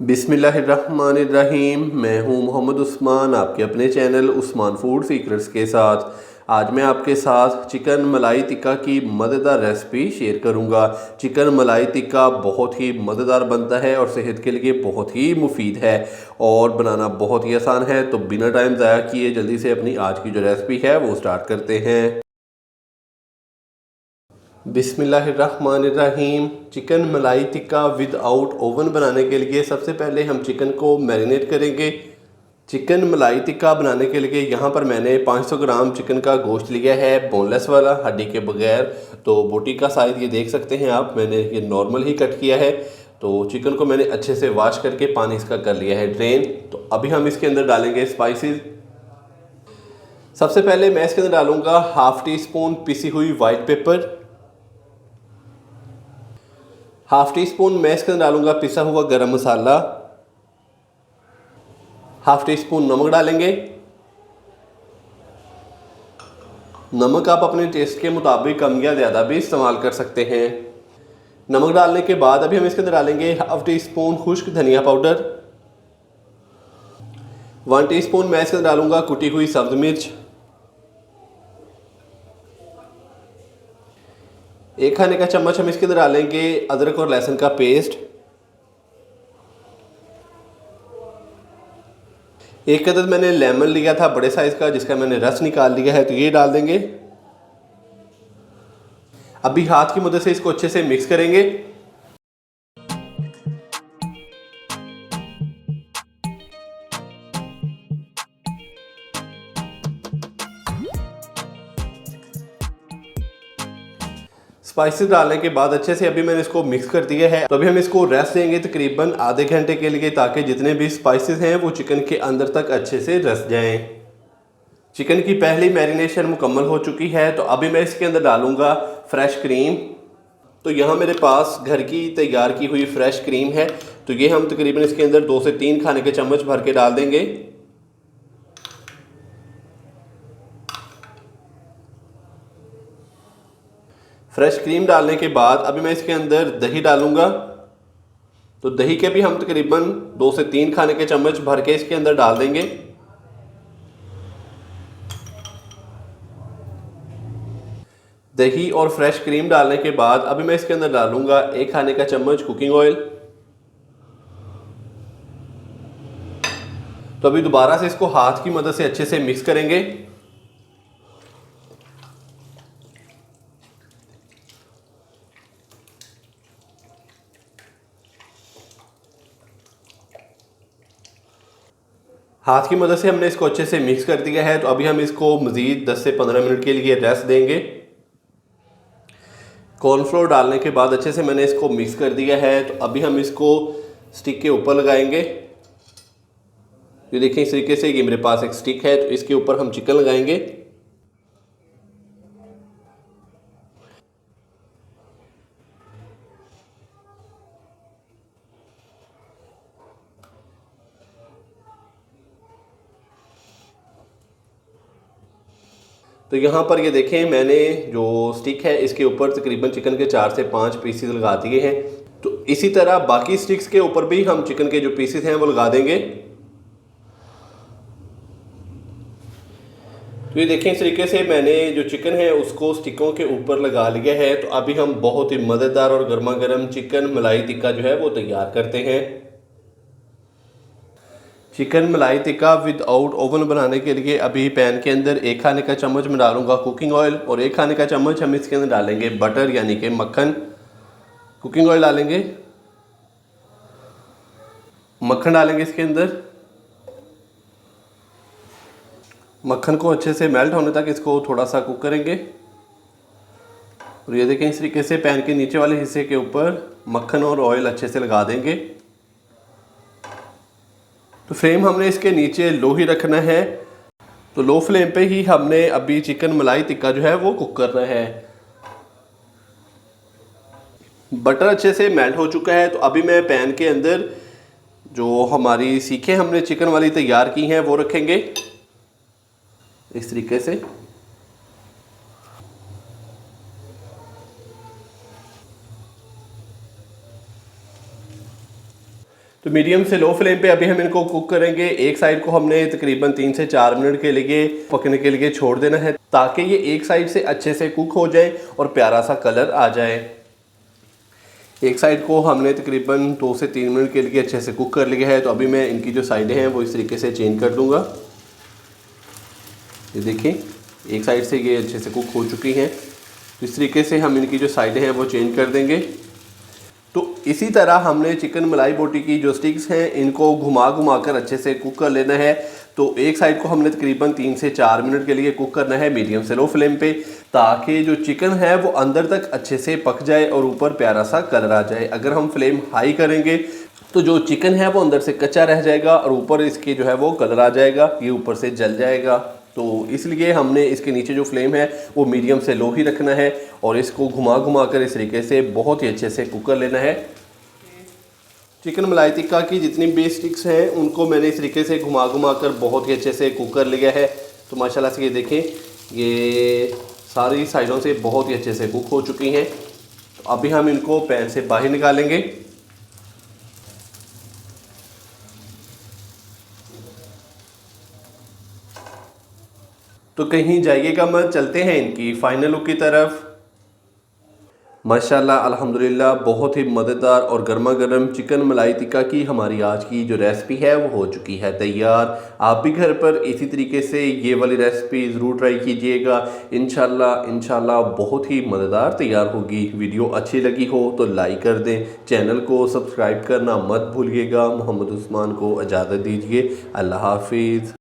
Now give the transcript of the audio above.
बिस्मिल्लाहिर्रहमानिर्रहीम। मैं हूं मोहम्मद उस्मान, आपके अपने चैनल उस्मान फूड सीक्रेट्स के साथ। आज मैं आपके साथ चिकन मलाई टिक्का की मज़ेदार रेसिपी शेयर करूंगा। चिकन मलाई टिक्का बहुत ही मज़ेदार बनता है और सेहत के लिए बहुत ही मुफीद है और बनाना बहुत ही आसान है। तो बिना टाइम ज़ाया किए जल्दी से अपनी आज की जो रेसिपी है वो स्टार्ट करते हैं। बिस्मिल्लाहिर्रहमानिर्रहीम। चिकन मलाई टिक्का विदाउट ओवन बनाने के लिए सबसे पहले हम चिकन को मैरिनेट करेंगे। चिकन मलाई टिक्का बनाने के लिए यहाँ पर मैंने 500 ग्राम चिकन का गोश्त लिया है, बोनलेस वाला, हड्डी के बगैर। तो बोटी का साइज़ ये देख सकते हैं आप, मैंने ये नॉर्मल ही कट किया है। तो चिकन को मैंने अच्छे से वॉश करके पानी इसका कर लिया है ड्रेन। तो अभी हम इसके अंदर डालेंगे स्पाइसेस। सबसे पहले मैं इसके अंदर डालूंगा हाफ टी स्पून पिसी हुई white paper. Half tea spoon मैं इसके अंदर डालूंगा पिसा हुआ गरम मसाला। हाफ टी स्पून नमक डालेंगे। नमक आप अपने टेस्ट के मुताबिक कम या ज़्यादा भी इस्तेमाल कर सकते हैं। नमक डालने के बाद अभी हम इसके अंदर डालेंगे हाफ टी स्पून खुश्क धनिया पाउडर। 1 टीस्पून मैं इसके अंदर डालूंगा कुटी हुई सब्ज मिर्च। 1 खाने का चम्मच हम इसके अंदर डालेंगे अदरक और लहसुन का पेस्ट। 1 अदद मैंने लेमन लिया था बड़े साइज़ का, जिसका मैंने रस निकाल लिया है, तो ये डाल देंगे। अभी हाथ की मदद से इसको अच्छे से मिक्स करेंगे। स्पाइसेस डालने के बाद अच्छे से अभी मैंने इसको मिक्स कर दिया है। तो अभी हम इसको रेस्ट देंगे तकरीबन आधे घंटे के लिए, ताकि जितने भी स्पाइसेस हैं वो चिकन के अंदर तक अच्छे से रस जाएं। चिकन की पहली मैरिनेशन मुकम्मल हो चुकी है। तो अभी मैं इसके अंदर डालूंगा फ्रेश क्रीम। तो यहाँ मेरे पास घर की तैयार की हुई फ्रेश क्रीम है। तो ये हम तकरीबन इसके अंदर 2 से 3 खाने के चम्मच भर के डाल देंगे। फ्रेश क्रीम डालने के बाद अभी मैं इसके अंदर दही डालूंगा। तो दही के भी हम तकरीबन 2 से 3 खाने के चम्मच भर के इसके अंदर डाल देंगे। दही और फ्रेश क्रीम डालने के बाद अभी मैं इसके अंदर डालूंगा 1 खाने का चम्मच कुकिंग ऑयल। तो अभी दोबारा से इसको हाथ की मदद से अच्छे से मिक्स करेंगे। हाथ की मदद से हमने इसको अच्छे से मिक्स कर दिया है। तो अभी हम इसको मज़ीद 10 से 15 मिनट के लिए रेस्ट देंगे। कॉर्नफ्लोर डालने के बाद अच्छे से मैंने इसको मिक्स कर दिया है। तो अभी हम इसको स्टिक के ऊपर लगाएंगे। ये देखें, इस तरीके से ये मेरे पास एक स्टिक है, तो इसके ऊपर हम चिकन लगाएंगे। तो यहाँ पर ये देखें, मैंने जो स्टिक है इसके ऊपर तकरीबन चिकन के 4 से 5 पीसेस लगा दिए हैं। तो इसी तरह बाकी स्टिक्स के ऊपर भी हम चिकन के जो पीसेस हैं वो लगा देंगे। तो ये देखें, इस तरीके से मैंने जो चिकन है उसको स्टिकों के ऊपर लगा लिया है। तो अभी हम बहुत ही मज़ेदार और गर्मा गर्म चिकन मलाई टिक्का जो है वो तैयार करते हैं। चिकन मलाई टिक्का विदाउट ओवन बनाने के लिए अभी पैन के अंदर 1 खाने का चम्मच मैं डालूंगा कुकिंग ऑयल और 1 खाने का चम्मच हम इसके अंदर डालेंगे बटर यानी कि मक्खन। कुकिंग ऑयल डालेंगे, मक्खन डालेंगे इसके अंदर। मक्खन को अच्छे से मेल्ट होने तक इसको थोड़ा सा कुक करेंगे। और ये देखें, इस तरीके से पैन के नीचे वाले हिस्से के ऊपर मक्खन और ऑयल अच्छे से लगा देंगे। तो फ्लेम हमने इसके नीचे लो ही रखना है। तो लो फ्लेम पे ही हमने अभी चिकन मलाई टिक्का जो है वो कुक करना है। बटर अच्छे से मेल्ट हो चुका है। तो अभी मैं पैन के अंदर जो हमारी सीखें हमने चिकन वाली तैयार की हैं वो रखेंगे इस तरीके से। तो मीडियम से लो फ्लेम पे अभी हम इनको कुक करेंगे। एक साइड को हमने तकरीबन 3 से 4 मिनट के लिए पकने के लिए छोड़ देना है, ताकि ये एक साइड से अच्छे से कुक हो जाए और प्यारा सा कलर आ जाए। एक साइड को हमने तकरीबन 2 से 3 मिनट के लिए अच्छे से कुक कर लिया है। तो अभी मैं इनकी जो साइडें हैं वो इस तरीके से चेंज कर दूंगा। ये देखिए, एक साइड से ये अच्छे से कुक हो चुकी हैं। इस तरीके से हम इनकी जो साइडें हैं वो चेंज कर देंगे। तो इसी तरह हमने चिकन मलाई बोटी की जो स्टिक्स हैं इनको घुमा घुमा कर अच्छे से कुक कर लेना है। तो एक साइड को हमने तकरीबन 3 से 4 मिनट के लिए कुक करना है मीडियम से लो फ्लेम पे, ताकि जो चिकन है वो अंदर तक अच्छे से पक जाए और ऊपर प्यारा सा कलर आ जाए। अगर हम फ्लेम हाई करेंगे तो जो चिकन है वो अंदर से कच्चा रह जाएगा और ऊपर इसके जो है वो कलर आ जाएगा, ये ऊपर से जल जाएगा। तो इसलिए हमने इसके नीचे जो फ्लेम है वो मीडियम से लो ही रखना है और इसको घुमा घुमा कर इस तरीके से बहुत ही अच्छे से कुक कर लेना है। चिकन मलाई टिक्का की जितनी भी स्टिक्स हैं उनको मैंने इस तरीके से घुमा घुमा कर बहुत ही अच्छे से कुक कर लिया है। तो माशाल्लाह से ये देखें, ये सारी साइडों से बहुत ही अच्छे से कुक हो चुकी हैं। तो अभी हम इनको पैन से बाहर निकालेंगे। तो कहीं जाइएगा मत, चलते हैं इनकी फाइनल लुक की तरफ। माशाल्लाह अल्हम्दुलिल्लाह बहुत ही मज़ेदार और गर्मा गर्म चिकन मलाई टिक्का की हमारी आज की जो रेसिपी है वो हो चुकी है तैयार। आप भी घर पर इसी तरीके से ये वाली रेसिपी ज़रूर ट्राई कीजिएगा। इंशाल्लाह बहुत ही मज़ेदार तैयार होगी। वीडियो अच्छी लगी हो तो लाइक कर दें, चैनल को सब्सक्राइब करना मत भूलिएगा। मोहम्मद उस्मान को इजाज़त दीजिए। अल्लाह हाफिज़।